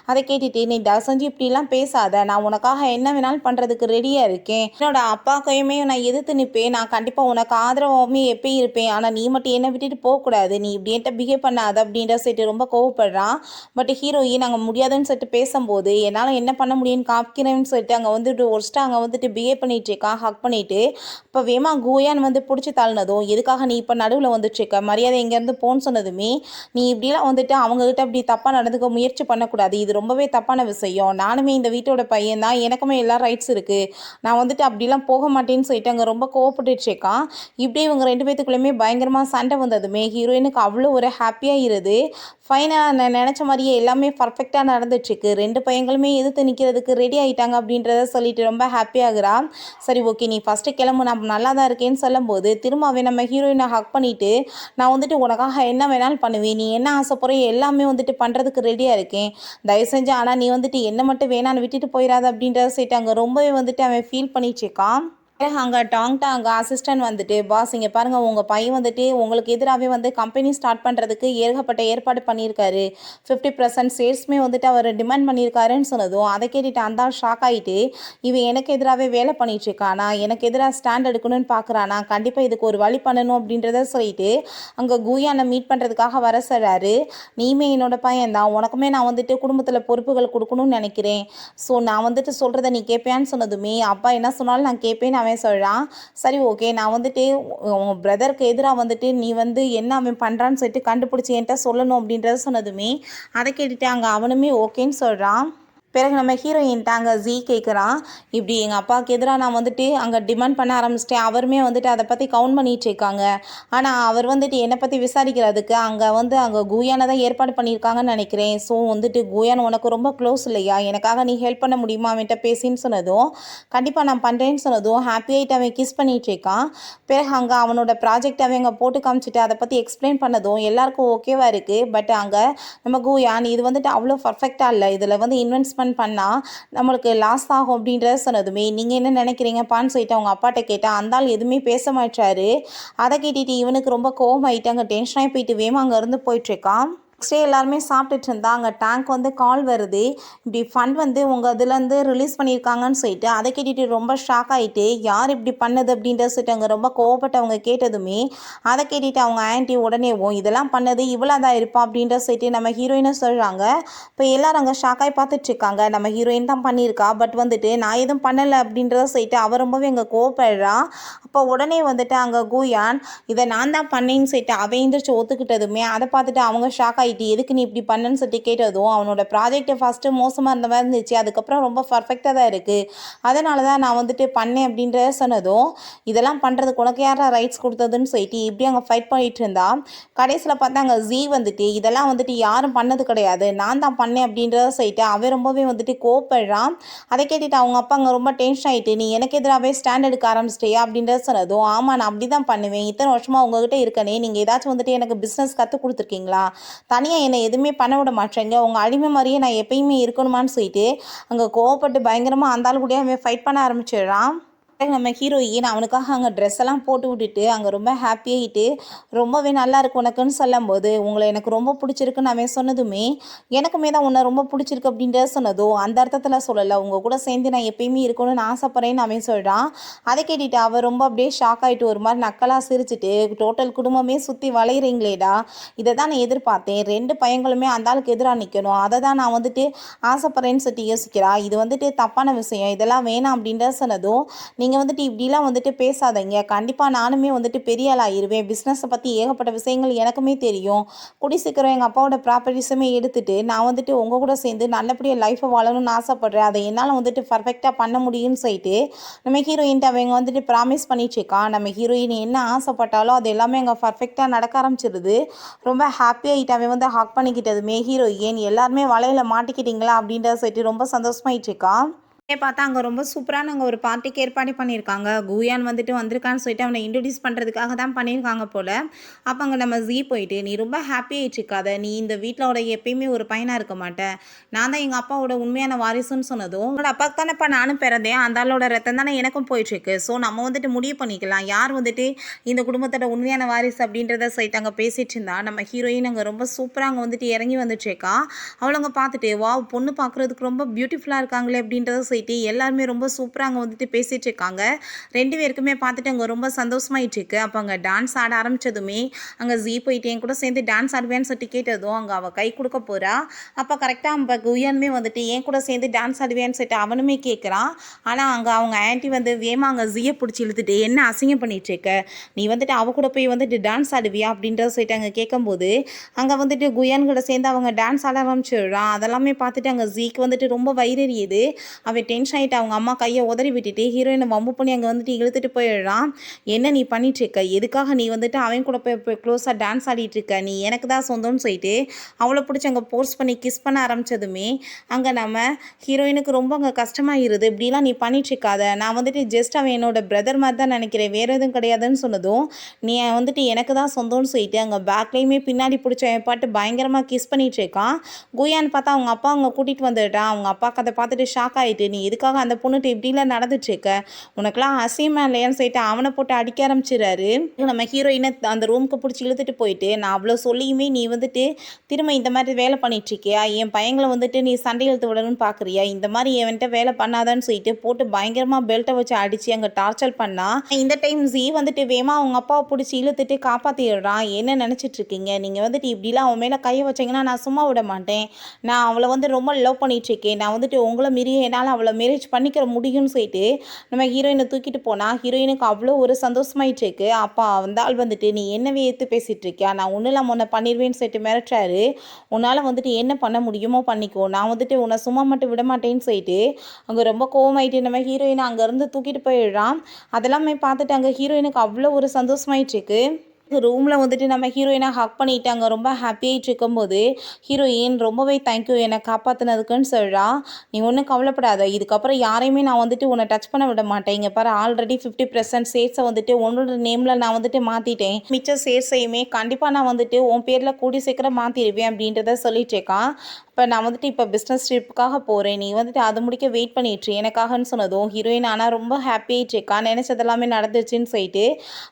அதை கேட்டுட்டு நீ தயவு செஞ்சு இப்படிலாம் பேசாத, நான் உனக்காக என்ன வேணாலும் பண்ணுறதுக்கு ரெடியாக இருக்கேன், என்னோட அப்பாக்கையுமே நான் எதிர்த்து நிற்பேன், நான் கண்டிப்பாக உனக்கு ஆதரவாகவுமே எப்பயும் இருப்பேன், ஆனால் நீ மட்டும் என்னை விட்டுட்டு போகக்கூடாது, நீ இப்படி என்கிட்ட பிஹேவ் பண்ணாத அப்படின்ற சொல்லிட்டு ரொம்ப கோவப்படுறான். பட் ஹீரோயின் அங்கே முடியாதுன்னு சொல்லிட்டு பேசும்போது என்னால் என்ன பண்ண முடியும்னு காமிக்கிறேன்னு சொல்லிட்டு அங்கே வந்துட்டு ஒருஸ்ட்டு அங்கே வந்துட்டு பிஹேவ் பண்ணிட்டு இருக்கா, ஹக் பண்ணிட்டு இப்போ வேமா கூயான்னு வந்து பிடிச்சி தள்ளினதும் எதுக்காக நீ இப்போ நடுவில் வந்துட்டு மரியாதை எங்கேருந்து போன்னு சொன்னதுமே நீ இப்படிலாம் வந்துட்டு அவங்ககிட்ட இப்படி தப்பாக நடந்துக்க முயற்சி பண்ணக்கூடாது, இது ரொம்பவே தப்பான விஷயம், நானுமே இந்த வீட்டோட பையன் தான், எனக்குமே எல்லா ரைட்ஸ் இருக்குது, நான் வந்துட்டு அப்படிலாம் போக மாட்டேன்னு சொல்லிட்டு அங்கே ரொம்ப கோவப்பட்டுருக்கான். இப்படி இவங்க ரெண்டு பேத்துக்குள்ளேயுமே பயங்கரமாக சண்டை வந்ததுமே ஹீரோயினுக்கு அவ்வளோ ஒரு ஹாப்பியாக இருது. ஃபைனலாக நான் நினச்ச மாதிரியே எல்லாமே பர்ஃபெக்டாக நடந்துட்டுருக்கு, ரெண்டு பையங்களுமே எதிர்த்து நிற்கிறதுக்கு ரெடி ஆகிட்டாங்க அப்படின்றத சொல்லிட்டு ரொம்ப ஹாப்பியாகிறா. சரி ஓகே நீ ஃபஸ்ட்டு கிளம்பு, நான் நல்லா தான் இருக்கேன்னு சொல்லும்போது திரும்பவே நம்ம ஹீரோயினை ஹக் பண்ணிவிட்டு நான் வந்துட்டு உனக்காக என்ன வேணாலும் பண்ணுவேன், நீ என்ன ஆசைப்படுறியோ எல்லாமே வந்துட்டு பண்ணுறதுக்கு ரெடியாக இருக்கேன், தயவு செஞ்சு ஆனால் நீ வந்துட்டு என்ன மட்டும் வேணான்னு விட்டுட்டு போயிடாத அப்படின்றத சொல்லிட்டு அங்கே ரொம்பவே வந்துட்டு அவன் ஃபீல் பண்ணிச்சுக்கான். அங்கே டாங்டா அங்கே அசிஸ்டன்ட் வந்துட்டு பாஸ் இங்கே பாருங்கள் உங்கள் பையன் வந்துட்டு உங்களுக்கு எதிராகவே வந்து கம்பெனி ஸ்டார்ட் பண்ணுறதுக்கு ஏகப்பட்ட ஏற்பாடு பண்ணியிருக்காரு, 50% சேல்ஸுமே வந்துட்டு அவர் டிமாண்ட் பண்ணியிருக்காருன்னு சொன்னதும் அதை கேட்டுட்டு அந்த ஷாக் ஆகிட்டு இவன் எனக்கு எதிராகவே வேலை பண்ணிகிட்ருக்கானா, எனக்கு எதிராக ஸ்டாண்ட் எடுக்கணும்னு பார்க்குறானா, கண்டிப்பாக இதுக்கு ஒரு வழி பண்ணணும் அப்படின்றத சொல்லிட்டு அங்கே கூயானை மீட் பண்ணுறதுக்காக வர சொல்கிறாரு. நீமே என்னோட பையன் தான், உனக்குமே நான் வந்துட்டு குடும்பத்தில் பொறுப்புகள் கொடுக்கணும்னு நினைக்கிறேன், ஸோ நான் வந்துட்டு சொல்கிறத நீ கேட்பேன்னு சொன்னதுமே அப்பா என்ன சொன்னாலும் நான் கேட்பேன்னு அவன் சொல்கிறான். சரி ஓகே நான் வந்துட்டு உன் பிரதருக்கு எதிராக வந்துட்டு நீ வந்து என்ன அவன் பண்ணுறான்னு சொல்லிட்டு கண்டுபிடிச்சி என்கிட்ட சொல்லணும் அப்படின்றத சொன்னதுமே அதை கேட்டுட்டு அங்கே அவனுமே ஓகேன்னு சொல்கிறான். பிறகு நம்ம ஹீரோயின்ட்ட அங்கே ஜீ கேட்குறான், இப்படி எங்கள் அப்பாவுக்கு எதிராக நான் வந்துட்டு அங்கே டிமாண்ட் பண்ண ஆரம்பிச்சிட்டேன். அவருமே வந்துட்டு அதை பற்றி கவுண்ட் பண்ணிட்டு இருக்காங்க. ஆனால் அவர் வந்துட்டு என்னை பற்றி விசாரிக்கிறதுக்கு அங்கே குயானை தான் ஏற்பாடு பண்ணியிருக்காங்கன்னு நினைக்கிறேன். ஸோ வந்துட்டு குயான் உனக்கு ரொம்ப க்ளோஸ் இல்லையா, எனக்காக நீ ஹெல்ப் பண்ண முடியுமா அவன்கிட்ட பேசின்னு சொன்னதும், கண்டிப்பாக நான் பண்ணுறேன்னு சொன்னதும் ஹாப்பியாகிட்டு அவன் கிஸ் பண்ணிட்டு இருக்கான். பிறகு அங்கே அவனோட ப்ராஜெக்ட் அவங்க போட்டு காமிச்சிட்டு அதை பற்றி எக்ஸ்பிளைன் பண்ணதும் எல்லாருக்கும் ஓகேவா இருக்குது. பட் அங்கே நம்ம குயான் இது வந்துட்டு அவ்வளோ பர்ஃபெக்டாக இல்லை, இதில் வந்து இன்வெஸ்ட்மெண்ட் பண்ணால் நம்மளுக்கு லாஸ் ஆகும் அப்படின்றத சொன்னதுமே, நீங்கள் என்ன நினைக்கிறீங்கப்பான்னு சொல்லிட்டு அவங்க அப்பாட்ட கேட்டால் அந்த ஆள் எதுவுமே பேச மாட்டாரு. அதை கேட்டுட்டு இவனுக்கு ரொம்ப கோவம் ஆகிட்டு அங்கே டென்ஷனாகி போயிட்டு வேமா அங்கேருந்து போயிட்டுருக்கான். நெக்ஸ்ட் டே எல்லாருமே சாப்பிட்டுட்டு இருந்தா அங்கே டேங்க் வந்து கால் வருது, இப்படி ஃபண்ட் வந்து உங்கள் இதுலேருந்து ரிலீஸ் பண்ணியிருக்காங்கன்னு சொல்லிட்டு. அதை கேட்டுட்டு ரொம்ப ஷாக் ஆகிட்டு யார் இப்படி பண்ணது அப்படின்றத சொல்லிட்டு அங்கே ரொம்ப கோவப்பட்டவங்க கேட்டதுமே, அதை கேட்டுட்டு அவங்க ஆன்ட்டி உடனேவும் இதெல்லாம் பண்ணது இவ்வளோ தான் இருப்பா அப்படின்ற சொல்லிட்டு நம்ம ஹீரோயினை சொல்கிறாங்க. இப்போ எல்லோரும் அங்கே ஷாக்காகி பார்த்துட்ருக்காங்க. நம்ம ஹீரோயின் தான் பண்ணியிருக்கா, பட் வந்துட்டு நான் எதுவும் பண்ணலை அப்படின்றத சொல்லிட்டு அவள் ரொம்பவே அங்கே கோவப்படுறான். அப்போ உடனே வந்துட்டு அங்கே குயான் இதை நான் தான் பண்ணேன்னு சொல்லிட்டு அவன் எந்திரிச்சு ஒத்துக்கிட்டதுமே அதை பார்த்துட்டு அவங்க ஷாக் ஆகிட்டு எதுக்கு நீ இப்படி பண்ணுன்னு சொல்லிட்டு கேட்டதும், அவனோட ப்ராஜெக்ட் ஃபஸ்ட்டு மோசமாக இருந்த மாதிரி இருந்துச்சு, அதுக்கப்புறம் ரொம்ப பர்ஃபெக்டாக தான் இருக்குது, அதனால தான் நான் வந்துட்டு பண்ணேன் அப்படின்ற சொன்னதும், இதெல்லாம் பண்ணுறதுக்கு உனக்கு யாரா ரைட்ஸ் கொடுத்ததுன்னு சொல்லிட்டு இப்படி அங்கே ஃபைட் பண்ணிகிட்டு இருந்தா. கடைசியில் பார்த்தா அங்கே ஜீ வந்துட்டு இதெல்லாம் வந்துட்டு யாரும் பண்ணது கிடையாது, நான் தான் பண்ணேன் அப்படின்றத சொல்லிட்டு அவன் ரொம்பவே வந்துட்டு கோவப்படுறான். அதை கேட்டுட்டு அவங்க அப்பா அங்கே ரொம்ப டென்ஷன் ஆகிட்டு நீ எனக்கு எதிராகவே ஸ்டாண்ட் எடுக்க ஆரம்பிச்சிட்டியா அப்படின்றத சொன்னதும், ஆமாம் நான் அப்படி தான் பண்ணுவேன், இத்தனை வருஷமாக உங்ககிட்ட இருக்கனே, நீங்கள் ஏதாச்சும் வந்துட்டு எனக்கு பிஸ்னஸ் கற்றுக் கொடுத்துருக்கீங்களா, தனியாக என்னை எதுவுமே பண்ண விட மாட்டேங்க, உங்கள் அடிமை மாதிரியே நான் எப்பயுமே இருக்கணுமான்னு சொல்லிட்டு அங்கே கோவப்பட்டு பயங்கரமாக அந்த ஆள் கூட அவன் ஃபைட் பண்ண ஆரம்பிச்சிடுறான். நம்ம ஹீரோயின் அவனுக்காக அங்கே ட்ரெஸ் எல்லாம் போட்டு விட்டுட்டு அங்கே ரொம்ப ஹாப்பியாகிட்டு ரொம்பவே நல்லா இருக்கு உனக்குன்னு சொல்லும்போது, உங்களை எனக்கு ரொம்ப பிடிச்சிருக்குன்னு அவன் சொன்னதுமே, எனக்குமே தான் உன்னை ரொம்ப பிடிச்சிருக்கு அப்படின்றத சொன்னதும் அந்த அர்த்தத்தில் சொல்லலை, உங்கள் கூட சேர்ந்து நான் எப்பயுமே இருக்கணும்னு ஆசைப்பட்றேன்னு அவன் சொல்கிறான். அதை கேட்டுட்டு அவள் ரொம்ப அப்படியே ஷாக் ஆகிட்டு ஒரு மாதிரி நக்கலாக சிரிச்சுட்டு, டோட்டல் குடும்பமே சுற்றி வளையிறீங்களேடா, இதை தான் நான் எதிர்பார்த்தேன், 2 பையங்களுமே அந்த ஆளுக்கு எதிராக நிற்கணும், அதை தான் நான் வந்துட்டு ஆசைப்பட்றேன்னு சொல்லிட்டு யோசிக்கிறா, இது வந்துட்டு தப்பான விஷயம், இதெல்லாம் வேணாம் அப்படின்றத சொன்னதும், நீங்கள் வந்துட்டு இப்படிலாம் வந்துட்டு பேசாதீங்க, கண்டிப்பாக நானுமே வந்துட்டு பெரிய ஆள் ஆயிடுவேன், பிஸ்னஸை பற்றி ஏகப்பட்ட விஷயங்கள் எனக்குமே தெரியும், கூடி சீக்கிரம் எங்கள் அப்பாவோட ப்ராப்பர்ட்டிஸுமே எடுத்துகிட்டு நான் வந்துட்டு உங்கள் கூட சேர்ந்து நல்லபடியாக லைஃப்பை வாழணும்னு ஆசைப்பட்றேன், அதை என்னால் வந்துட்டு பர்ஃபெக்டாக பண்ண முடியும்னு சொல்லிட்டு நம்ம ஹீரோயின்ட்டு அவங்க வந்துட்டு ப்ராமிஸ் பண்ணிட்டுருக்கான். நம்ம ஹீரோயின் என்ன ஆசைப்பட்டாலும் அது எல்லாமே அங்கே பர்ஃபெக்டாக நடக்க ஆரம்பிச்சிருது. ரொம்ப ஹாப்பியாகிட்டு அவன் வந்து ஹக் பண்ணிக்கிட்டதுமே ஹீரோயின் எல்லாருமே வலையில் மாட்டிக்கிட்டீங்களா அப்படின்றத சொல்லிட்டு ரொம்ப சந்தோஷமாயிட்டு இருக்கான். பார்த்தா அங்கே ரொம்ப சூப்பரான அங்கே ஒரு பார்ட்டிக்கு ஏற்பாடு பண்ணியிருக்காங்க. குயான் வந்துட்டு வந்திருக்கான்னு சொல்லிட்டு அவனை இன்ட்ரடியூஸ் பண்ணுறதுக்காக தான் பண்ணியிருக்காங்க போல். அப்போ அங்கே நம்ம ஜீ போயிட்டு நீ ரொம்ப ஹாப்பியாகிட்டு இருக்காத, நீ இந்த வீட்டிலோட எப்பயுமே ஒரு பையனாக இருக்க மாட்டேன், நான் தான் எங்கள் அப்பாவோட உண்மையான வாரிசுன்னு சொன்னதும், உங்களோட அப்பாவுக்கு தானேப்பா நானும் பிறந்தேன், அந்த ஆளோட ரத்தம் தானே எனக்கும் போயிட்டுருக்கு, ஸோ நம்ம வந்துட்டு முடிவு பண்ணிக்கலாம் யார் வந்துட்டு இந்த குடும்பத்தோட உண்மையான வாரிசு அப்படின்றத சொல்லிட்டு அங்கே பேசிகிட்டு இருந்தா. நம்ம ஹீரோயின் அங்கே ரொம்ப சூப்பராக அங்கே வந்துட்டு இறங்கி வந்துட்டுருக்கா. அவளங்க பார்த்துட்டு வா பொண்ணு பார்க்குறதுக்கு ரொம்ப பியூட்டிஃபுல்லாக இருக்காங்களே அப்படின்றத எல்லாருமே ரொம்ப சூப்பராக அங்கே வந்துட்டு பேசிகிட்டு இருக்காங்க. 2 பேருக்குமே பார்த்துட்டு அங்கே ரொம்ப சந்தோஷமாயிட்டு இருக்கு. அப்போ அங்கே டான்ஸ் ஆட ஆரம்பித்ததுமே அங்கே ஜீ போயிட்டு என் கூட சேர்ந்து டான்ஸ் ஆடுவேன்னு சொல்லிட்டு கேட்டதும் அங்கே அவள் கை கொடுக்க போகிறா. அப்போ கரெக்டாக நம்ம குயானுமே வந்துட்டு என் கூட சேர்ந்து டான்ஸ் ஆடுவேன்னு சொல்லிட்டு அவனுமே கேட்குறான். ஆனால் அங்கே அவங்க ஆன்ட்டி வந்து வேமா அங்கே ஜீயை பிடிச்சி இழுத்துட்டு என்ன அசிங்கம் பண்ணிட்டு இருக்க, நீ வந்துட்டு அவ கூட போய் வந்துட்டு டான்ஸ் ஆடுவியா அப்படின்றத சொல்லிட்டு அங்கே கேட்கும்போது அங்கே வந்துட்டு குயான் கூட சேர்ந்து அவங்க டான்ஸ் ஆட ஆரம்பிச்சிடுறான். அதெல்லாமே பார்த்துட்டு அங்கே ஜீக்கு வந்துட்டு ரொம்ப வயிறறியுது. அவன் டென்ஷன் ஆகிட்டு அவங்க அம்மா கையை உதறி விட்டுட்டு ஹீரோயினை வம்பு பண்ணி அங்கே வந்துட்டு இழுத்துட்டு போயிடுறான். என்ன நீ பண்ணிட்டுருக்க, எதுக்காக நீ வந்துட்டு அவன் கூட போய் க்ளோஸாக டான்ஸ் ஆடிட்டுருக்க, நீ எனக்கு தான் சொந்தம்னு சொல்லிட்டு அவளை பிடிச்சி அங்கே போர்ஸ் பண்ணி கிஸ் பண்ண ஆரம்பித்ததுமே அங்கே நம்ம ஹீரோயினுக்கு ரொம்ப அங்கே கஷ்டமாகிடுது. இப்படிலாம் நீ பண்ணிட்டுருக்காத, நான் வந்துட்டு ஜஸ்ட் அவன் என்னோட பிரதர் மாதிரி தான் நினைக்கிறேன், வேறு எதுவும் கிடையாதுன்னு சொன்னதும், நீ வந்துட்டு எனக்கு தான் சொந்தம்னு சொல்லிட்டு அங்கே பேக்லேயுமே பின்னாடி பிடிச்ச என் பாட்டு பயங்கரமாக கிஸ் பண்ணிகிட்டு இருக்கான். குயான்னு பார்த்தா அவங்க அப்பா அங்கே கூட்டிகிட்டு வந்துடுறான். அவங்க அப்பாவுக்கு அதை பார்த்துட்டு ஷாக் ஆகிட்டு நீ எதுக்காக அந்த பொண்ணுட்டு இப்படிலாம் நடந்துட்டுருக்க, உனக்கெல்லாம் அசியமாக இல்லையான்னு சொல்லிட்டு அவனை போட்டு அடிக்க ஆரம்பிச்சிடறாரு. நம்ம ஹீரோயினை அந்த ரூமுக்கு பிடிச்சி இழுத்துட்டு போயிட்டு நான் அவ்வளோ சொல்லியுமே நீ வந்துட்டு திரும்ப இந்த மாதிரி வேலை பண்ணிட்டுருக்கியா, என் பையங்களை வந்துட்டு நீ சண்டை இழுத்து விடணும்னு பார்க்குறியா, இந்த மாதிரி என்கிட்ட வேலை பண்ணாதான்னு சொல்லிட்டு போட்டு பயங்கரமாக பெல்ட்டை வச்சு அடித்து அங்கே டார்ச்சர் பண்ணா. இந்த டைம் ஜீ வந்துட்டு வேமா அவங்க அப்பாவை பிடிச்சி இழுத்துட்டு காப்பாற்றிடுறான். என்ன நினச்சிட்ருக்கீங்க, நீங்கள் வந்துட்டு இப்படிலாம் அவன் மேலே கையை வச்சிங்கன்னா நான் சும்மா விட மாட்டேன், நான் அவளை வந்து ரொம்ப லவ் பண்ணிகிட்ருக்கேன், நான் வந்துட்டு உங்களை மீறி என்னால் அவளை மேரேஜ் பண்ணிக்கிற முடியும்னு சொல்லிட்டு நம்ம ஹீரோயினை தூக்கிட்டு போனால் ஹீரோயினுக்கு அவ்வளோ ஒரு சந்தோஷமாயிட்டு இருக்கு. அப்போ அந்த ஆள் வந்துட்டு நீ என்னவே ஏற்று பேசிகிட்டு இருக்கியா, நான் ஒன்றும் இல்லாமல் உன்னை பண்ணிடுவேன்னு சொல்லிட்டு மிரட்டுறாரு. உன்னால் வந்துட்டு என்ன பண்ண முடியுமோ பண்ணிக்கோ, நான் வந்துட்டு உன்னை சும்மா மட்டும் விட மாட்டேன்னு சொல்லிட்டு அங்கே ரொம்ப கோவமாயிட்டு நம்ம ஹீரோயினை அங்கேருந்து தூக்கிட்டு போயிடுறான். அதெல்லாமே பார்த்துட்டு அங்கே ஹீரோயினுக்கு அவ்வளோ ஒரு சந்தோஷமாயிட்டு இருக்கு. ரூமில் வந்துட்டு நம்ம ஹீரோயினை ஹக் பண்ணிட்டாங்க. ரொம்ப ஹாப்பியாகிட்டு இருக்கும்போது ஹீரோயின் ரொம்பவே தேங்க்யூ என்னை காப்பாற்றினதுக்குன்னு சொல்கிறா. நீ ஒன்றும் கவலைப்படாத, இதுக்கப்புறம் யாரையுமே நான் வந்துட்டு உன்னை டச் பண்ண விட மாட்டேன். இங்கே பாரு, ஆல்ரெடி 50% ஷேர்ஸை வந்துட்டு உன்னோட நேமில் நான் வந்துட்டு மாற்றிட்டேன். மிச்ச ஷேர்ஸையுமே கண்டிப்பாக நான் வந்துட்டு உன் பேரில் கூடி சீக்கிரம் மாற்றிடுவேன் அப்படின்றத சொல்லிட்டு இருக்கான். இப்போ நான் வந்துட்டு இப்போ பிஸ்னஸ் ட்ரிப்புக்காக போகிறேன், நீ வந்துட்டு அது முடிக்க வெயிட் பண்ணிட்டு எனக்காகன்னு சொன்னதும் ஹீரோயின் ஆனால் ரொம்ப ஹாப்பியாகிட்டு இருக்கா. நினச்சதெல்லாமே நடந்துச்சுன்னு சொல்லிட்டு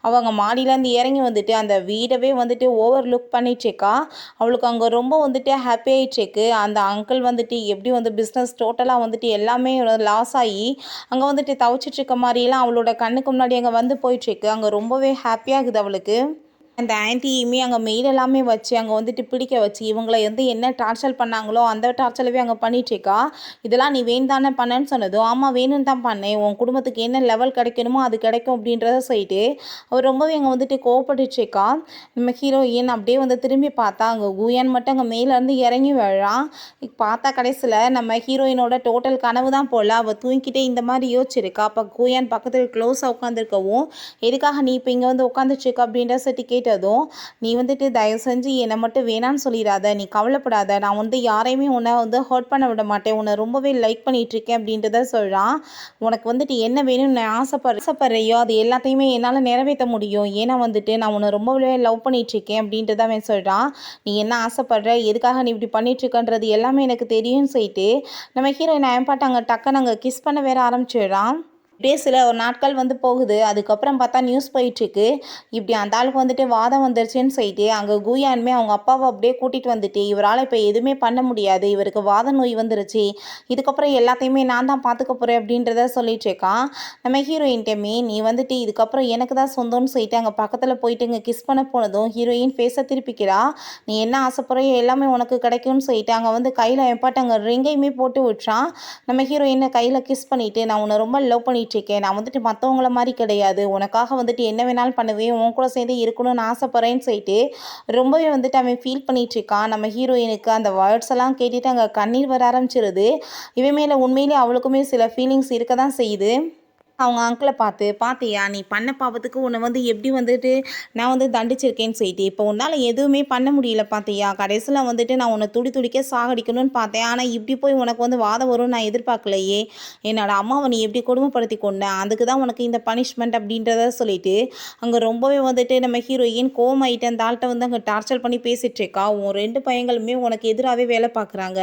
அவங்க மாடியிலேருந்து இறங்கி வந்துட்டு அந்த வீடவே வந்துட்டு ஓவர் லுக் பண்ணிட்டுருக்கா. அவளுக்கு அங்கே ரொம்ப வந்துட்டு ஹாப்பி ஆகிட்டுருக்கு. அந்த அங்கிள் வந்துட்டு எப்படி வந்து பிஸ்னஸ் டோட்டலாக வந்துட்டு எல்லாமே லாஸ் ஆகி அங்கே வந்துட்டு தவிச்சிட்ருக்க மாதிரியெல்லாம் அவளோட கண்ணுக்கு முன்னாடி அங்கே வந்து போயிட்டுருக்கு. அங்கே ரொம்பவே ஹாப்பியாகுது அவளுக்கு. அந்த ஆன்ட்டியுமே அங்கே மெயில் எல்லாமே வச்சு அங்கே வந்துட்டு பிடிக்க வச்சு இவங்களை வந்து என்ன டார்ச்சர் பண்ணாங்களோ அந்த டார்ச்சரவே அங்கே பண்ணிட்டுருக்கா. இதெல்லாம் நீ வேணும் தானே பண்ணேன்னு சொன்னதும் ஆமாம் வேணும்னு தான் பண்ணேன், உன் குடும்பத்துக்கு என்ன லெவல் கிடைக்கணுமோ அது கிடைக்கும் அப்படின்றத சொல்லிட்டு அவர் ரொம்பவே அங்கே வந்துட்டு கோவப்பட்டுருக்கா. நம்ம ஹீரோயின் அப்படியே வந்து திரும்பி பார்த்தா அங்கே குயான் மட்டும் அங்கே மேலேருந்து இறங்கி விழறான். பார்த்தா கடைசியில் நம்ம ஹீரோயினோட டோட்டல் கனவு தான் போல். அவள் தூங்கிக்கிட்டே இந்த மாதிரி யோசிச்சிருக்கா. அப்போ குயான் பக்கத்தில் க்ளோஸாக உட்காந்துருக்கவும் எதுக்காக நீ இப்போ இங்கே வந்து உட்காந்துட்ருக்க அப்படின்ற சட்டி கேட்டதும் நீ வந்துட்டு தயவு செஞ்சு என்னை மட்டும் வேணான்னு சொல்லிடாத, நீ கவலைப்படாத, நான் வந்து யாரையுமே உன்னை வந்து ஹர்ட் பண்ண விட மாட்டேன், உன்னை ரொம்பவே லைக் பண்ணிகிட்ருக்கேன் அப்படின்றத சொல்கிறான். உனக்கு வந்துட்டு என்ன வேணும்னு நான் ஆசைப்படுறையோ அது எல்லாத்தையுமே என்னால் நிறைவேற்ற முடியும், ஏன்னா வந்துட்டு நான் உன்னை ரொம்பவே லவ் பண்ணிகிட்ருக்கேன் அப்படின்றத அவன் சொல்கிறான். நீ என்ன ஆசைப்படுற, எதுக்காக நீ இப்படி பண்ணிகிட்ருக்கன்றது எல்லாமே எனக்கு தெரியும்னு சொல்லிட்டு நம்ம ஹீரோயின் அயன்பாட்டாங்க டக்குன்னு அங்கே கிஸ் பண்ண வேற ஆரம்பிச்சிடுறான். இப்படியே சில ஒரு நாட்கள் வந்து போகுது. அதுக்கப்புறம் பார்த்தா நியூஸ் போயிட்டுருக்கு. இப்படி அந்த ஆளுக்கு வந்துட்டு வாதம் வந்துருச்சுன்னு சொல்லிட்டு அங்கே குயானுமே அவங்க அப்பாவை அப்படியே கூட்டிகிட்டு வந்துட்டு இவரால் இப்போ எதுவுமே பண்ண முடியாது, இவருக்கு வாத நோய் வந்துருச்சு, இதுக்கப்புறம் எல்லாத்தையுமே நான் தான் பார்த்துக்க போகிறேன் அப்படின்றத சொல்லிட்டு இருக்கான். நம்ம ஹீரோயின்ட்டமே நீ வந்துட்டு இதுக்கப்புறம் எனக்கு தான் சொந்தம்னு சொல்லிட்டு அங்கே பக்கத்தில் போயிட்டு இங்கே கிஸ் பண்ண போனதும் ஹீரோயின் ஃபேஸை திருப்பிக்கிறா. நீ என்ன ஆசைப்படுறையோ எல்லாமே உனக்கு கிடைக்கும்னு சொல்லிட்டு அங்கே வந்து கையில் எப்பாட்டு அங்கே ரிங்கையுமே போட்டு விட்டுறான். நம்ம ஹீரோயினை கையில் கிஸ் பண்ணிவிட்டு நான் உன்னை ரொம்ப லவ் பண்ணிட்டு இருக்கேன், நான் வந்துட்டு மற்றவங்கள மாதிரி கிடையாது, உனக்காக வந்துட்டு என்ன வேணாலும் பண்ணுவேன், உன் கூட சேர்ந்து இருக்கணும்னு ஆசைப்படுறேன்னு சொல்லிட்டு ரொம்பவே வந்துட்டு அவன் ஃபீல் பண்ணிட்டு இருக்கான். நம்ம ஹீரோயினுக்கு அந்த வேர்ட்ஸ் எல்லாம் கேட்டுட்டு அங்கே கண்ணீர் வர ஆரம்பிச்சிருது. இவன் மேலே உண்மையிலே அவளுக்குமே சில ஃபீலிங்ஸ் இருக்க தான் செய்யுது. அவங்க அங்கிளை பார்த்தியா நீ பண்ண பாவத்துக்கு உன்னை வந்து எப்படி வந்துட்டு நான் வந்து தண்டிச்சிருக்கேன்னு சொல்லிட்டு இப்போ உன்னால் எதுவுமே பண்ண முடியல பார்த்தியா, கடைசியில் வந்துட்டு நான் உன்னை துடிக்க சாகடிக்கணும்னு பார்த்தேன், ஆனால் இப்படி போய் உனக்கு வந்து வாதம் வரும்னு நான் எதிர்பார்க்கலையே, என்னோட அம்மாவை நீ எப்படி கொடுமைப்படுத்தி கொண்டேன், அதுக்கு தான் உனக்கு இந்த பனிஷ்மெண்ட் அப்படின்றத சொல்லிட்டு அங்கே ரொம்பவே வந்துட்டு நம்ம ஹீரோயின் கோமாயிட்டு அந்த ஆள்கிட்ட வந்து அங்கே டார்ச்சர் பண்ணி பேசிகிட்டு இருக்கா. உன் 2 பையங்களுமே உனக்கு எதிராகவே வேலை பார்க்குறாங்க,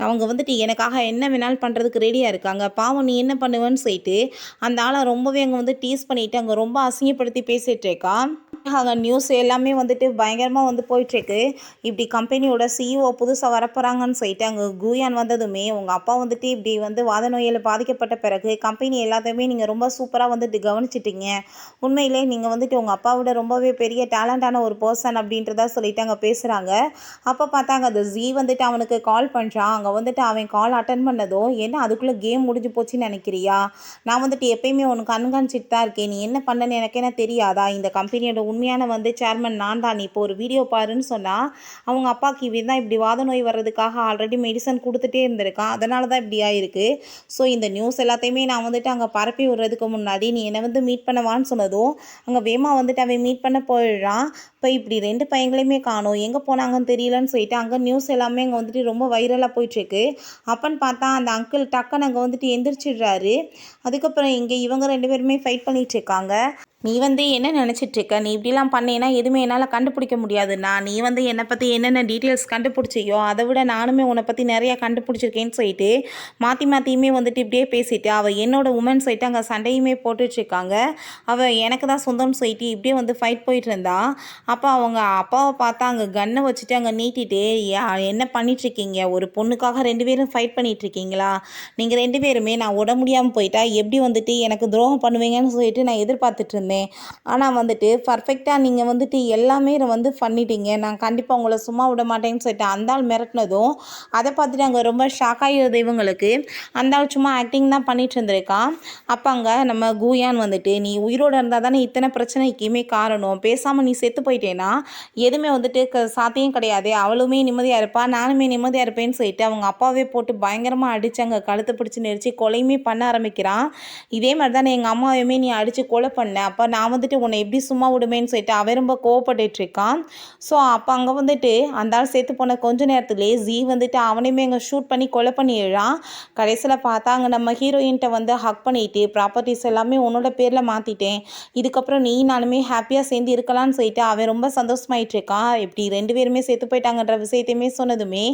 அவங்க வந்துட்டு எனக்காக என்ன வேணாலும் பண்ணுறதுக்கு ரெடியாக இருக்காங்க, பாவம் நீ என்ன பண்ணுவேன்னு சொல்லிட்டு அந்த ஆளை ரொம்பவே அங்கே வந்து டீஸ் பண்ணிவிட்டு அங்கே ரொம்ப அசிங்கப்படுத்தி பேசிகிட்டு இருக்கா. அங்கே நியூஸ் எல்லாமே வந்துட்டு பயங்கரமாக வந்து போயிட்டுருக்கு. இப்படி கம்பெனியோட சிஇஓ புதுசாக வரப்போகிறாங்கன்னு சொல்லிட்டு அங்கே குயான் வந்ததுமே உங்கள் அப்பா வந்துட்டு இப்படி வந்து வாத நோயில் பாதிக்கப்பட்ட பிறகு கம்பெனி எல்லாத்தையுமே நீங்கள் ரொம்ப சூப்பராக வந்துட்டு கவனிச்சிட்டிங்க, உண்மையிலே நீங்கள் வந்துட்டு உங்கள் அப்பாவோட ரொம்பவே பெரிய டேலண்டான ஒரு பர்சன் அப்படின்றத சொல்லிட்டு அங்கே பேசுகிறாங்க. அப்போ பார்த்தாங்க அந்த ஜீ வந்துட்டு அவனுக்கு கால் பண்ணுறான். அங்கே வந்துட்டு அவன் கால் அட்டன் பண்ணதும் என்ன அதுக்குள்ளே கேம் முடிஞ்சு போச்சுன்னு நினைக்கிறியா, நான் வந்துட்டு எப்பயுமே உனக்கு கண்காணிச்சிட்டு தான் இருக்கேன், நீ என்ன பண்ணன்னு எனக்கு என்ன தெரியாதா, இந்த கம்பெனியோட உண்மையான வந்து சேர்மன் நான் தான், நீ இப்போ ஒரு வீடியோ பாருன்னு சொன்னால் அவங்க அப்பாவுக்கு இவன் தான் இப்படி வாத நோய் வர்றதுக்காக ஆல்ரெடி மெடிசன் கொடுத்துட்டே இருந்திருக்கான், அதனால தான் இப்படி ஆயிருக்கு. ஸோ இந்த நியூஸ் எல்லாத்தையுமே நான் வந்துட்டு அங்கே பரப்பி விடுறதுக்கு முன்னாடி நீ என்னை வந்து மீட் பண்ணவான்னு சொன்னதும் அங்கே வேமா வந்துட்டு அவன் மீட் பண்ண போயிடுறான். இப்போ இப்படி 2 பையங்களையுமே காணோம், எங்கே போனாங்கன்னு தெரியலன்னு சொல்லிட்டு அங்கே நியூஸ் எல்லாமே அங்கே வந்துட்டு ரொம்ப வைரலாக போயிட்டுருக்கு. அப்பன்னு பார்த்தா அந்த அங்கிள் டக்குன்னு அங்கே வந்துட்டு எந்திரிச்சிடுறாரு. அதுக்கப்புறம் இங்கே இவங்க 2 பேருமே ஃபைட் பண்ணிகிட்டு இருக்காங்க. நீ வந்து என்ன நினச்சிட்ருக்க, நீ இப்படிலாம் பண்ணேன்னா எதுவுமே என்னால் கண்டுபிடிக்க முடியாதுண்ணா, நீ வந்து என்னை பற்றி என்னென்ன டீட்டெயில்ஸ் கண்டுபிடிச்சியோ அதை விட நானுமே உன்னை பற்றி நிறையா கண்டுபிடிச்சிருக்கேன்னு சொல்லிட்டு மாற்றியுமே வந்துட்டு இப்படியே பேசிட்டு அவள் என்னோட உமன் சொல்லிட்டு அங்கே சண்டையுமே போட்டுட்ருக்காங்க. அவள் எனக்கு தான் சொந்தம்னு சொல்லிட்டு இப்படியே வந்து ஃபைட் போயிட்டு இருந்தா. அப்போ அவங்க அப்பாவை பார்த்தா அங்கே கன்னை வச்சுட்டு அங்கே நீட்டிட்டு என்ன பண்ணிகிட்ருக்கீங்க, ஒரு பொண்ணுக்காக 2 பேரும் ஃபைட் பண்ணிகிட்ருக்கீங்களா, நீங்கள் 2 பேருமே நான் உட முடியாமல் போயிட்டா எப்படி வந்துட்டு எனக்கு துரோகம் பண்ணுவீங்கன்னு சொல்லிட்டு நான் எதிர்பார்த்துட்டு இருந்தேன், சொன்னேன். ஆனால் வந்துட்டு பர்ஃபெக்டாக நீங்கள் வந்துட்டு எல்லாமே வந்து பண்ணிட்டீங்க. நான் கண்டிப்பாக உங்களை சும்மா விட மாட்டேன்னு சொல்லிட்டு அந்த ஆள் மிரட்டினதும் அதை பார்த்துட்டு அங்கே ரொம்ப ஷாக் ஆகிடுது இவங்களுக்கு. அந்த ஆள் சும்மா ஆக்டிங் தான் பண்ணிட்டு இருந்திருக்கான். அப்போ அங்கே நம்ம கூயான் வந்துட்டு, நீ உயிரோடு இருந்தால் தானே இத்தனை பிரச்சனைக்குமே காரணம், பேசாமல் நீ செத்து போயிட்டேன்னா எதுவுமே வந்துட்டு சாத்தியம் கிடையாது, அவளுமே நிம்மதியாக இருப்பா, நானுமே நிம்மதியாக இருப்பேன்னு சொல்லிட்டு அவங்க அப்பாவே போட்டு பயங்கரமாக அடித்தாங்க. கழுத்தை பிடிச்சி நெரிச்சு கொலையுமே பண்ண ஆரம்பிக்கிறான். இதே மாதிரி தானே எங்கள் அம்மாவையுமே நீ அடித்து கொலை பண்ண, அப்போ நான் வந்துட்டு உன்னை எப்படி சும்மா விடுமேன்னு சொல்லிட்டு அவன் ரொம்ப கோவப்பட்டுட்டு இருக்கான். ஸோ அப்போ அங்கே வந்துட்டு அந்த ஆள் சேர்த்து போன கொஞ்ச நேரத்துலேயே ஜீ வந்துட்டு அவனையுமே அங்கே ஷூட் பண்ணி கொலை பண்ணிடுறான். கடைசியில் பார்த்தா அங்கே நம்ம ஹீரோயின்ட்ட வந்து ஹக் பண்ணிட்டு, ப்ராப்பர்ட்டிஸ் எல்லாமே உன்னோட பேரில் மாற்றிட்டேன், இதுக்கப்புறம் நீ நானுமே ஹாப்பியாக சேர்ந்து இருக்கலாம்னு சொல்லிட்டு அவன் ரொம்ப சந்தோஷமாயிட்டு இருக்கான். இப்படி 2 பேருமே செத்து போயிட்டாங்கன்ற விஷயத்தையுமே சொன்னதுமே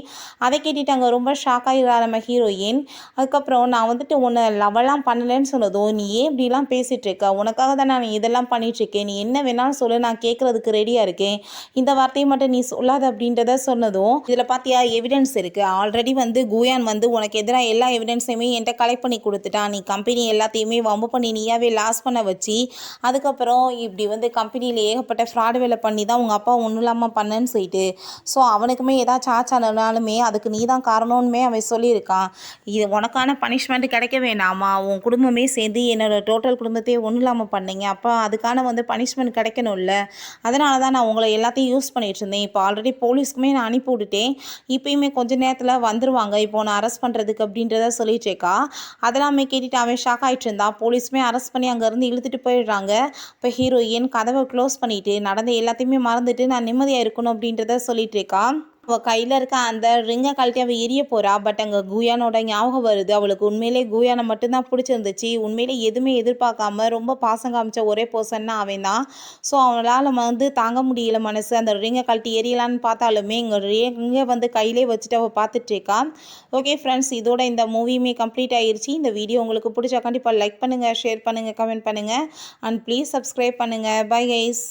அதை கேட்டுட்டு அங்கே ரொம்ப ஷாக் ஆகிடுறா நம்ம ஹீரோயின். அதுக்கப்புறம் நான் வந்துட்டு உன்னை லவ்வெல்லாம் பண்ணலைன்னு சொன்னதும், நீ ஏன் இப்படிலாம் பேசிகிட்டு இருக்க, உனக்காக தான் நான் இதெல்லாம் பண்ணிகிட்ருக்கேன், நீ என்ன வேணாலும் சொல்லு, நான் கேட்குறதுக்கு ரெடியாக இருக்கேன், இந்த வார்த்தையை மட்டும் நீ சொல்லாத அப்படின்றத சொன்னதும், இதில் பார்த்தியா எவிடன்ஸ் இருக்குது, ஆல்ரெடி வந்து கூயான் வந்து உனக்கு எதிராக எல்லா எவிடன்ஸையுமே என்கிட்ட கலெக்ட் பண்ணி கொடுத்துட்டான், நீ கம்பெனி எல்லாத்தையுமே வம்பு பண்ணி நீயாவே லாஸ் பண்ண வச்சு அதுக்கப்புறம் இப்படி வந்து கம்பெனியில் ஏகப்பட்ட ஃப்ராடு வேலை பண்ணி தான் உங்கள் அப்பா ஒன்றும் இல்லாமல் பண்ணேன்னு சொல்லிட்டு, ஸோ அவனுக்குமே ஏதாச்சும் ஆச்சானாலுமே அதுக்கு நீ தான் காரணம்னுமே அவன் சொல்லியிருக்கான். இது உனக்கான பனிஷ்மெண்ட் கிடைக்க வேணாமா, உன் குடும்பமே சேர்ந்து என்னோட டோட்டல் குடும்பத்தையே ஒன்றும் இல்லாமல் பண்ணீங்க, அப்போ அதுக்கான வந்து பனிஷ்மெண்ட் கிடைக்கணும்ல, அதனால தான் நான் உங்களை எல்லாத்தையும் யூஸ் பண்ணிகிட்டு இருந்தேன், இப்போ ஆல்ரெடி போலீஸ்க்குமே நான் அனுப்பி விட்டுட்டேன், இப்போயுமே கொஞ்சம் நேரத்தில் வந்துடுவாங்க இப்போ நான் அரெஸ்ட் பண்ணுறதுக்கு அப்படின்றத சொல்லிட்டு இருக்கா. அதெல்லாமே கேட்டுட்டு அவன் ஷாக் ஆகிட்டு இருந்தான். போலீஸுமே அரெஸ்ட் பண்ணி அங்கேருந்து இழுத்துட்டு போயிடுறாங்க. இப்போ ஹீரோயின் கதவை க்ளோஸ் பண்ணிவிட்டு நடந்த எல்லாத்தையுமே மறந்துட்டு நான் நிம்மதியாக இருக்கணும் அப்படின்றத சொல்லிட்டு இருக்கா. அவள் கையில் இருக்க அந்த ரிங்கை கழட்டி அவள் எரிய போகிறா. பட் அங்கே கூயானோட ஞாபகம் வருது. அவளுக்கு உண்மையிலே கூயானை மட்டும்தான் பிடிச்சிருந்துச்சு. உண்மையிலே எதுவுமே எதிர்பார்க்காம ரொம்ப பாசம் காமிச்ச ஒரே பர்சன்னா அவன் தான். ஸோ அவனால் வந்து தாங்க முடியல மனசு. அந்த ரிங்கை கழட்டி எரியலான்னு பார்த்தாலுமே இங்கே ரிங்கை வந்து கையிலே வச்சுட்டு அவள் பார்த்துட்ருக்கா. ஓகே ஃப்ரெண்ட்ஸ், இதோட இந்த மூவியுமே கம்ப்ளீட் ஆகிருச்சு. இந்த வீடியோ உங்களுக்கு பிடிச்சா கண்டிப்பாக லைக் பண்ணுங்கள், ஷேர் பண்ணுங்கள், கமெண்ட் பண்ணுங்கள் அண்ட் ப்ளீஸ் சப்ஸ்கிரைப் பண்ணுங்கள். Bye guys.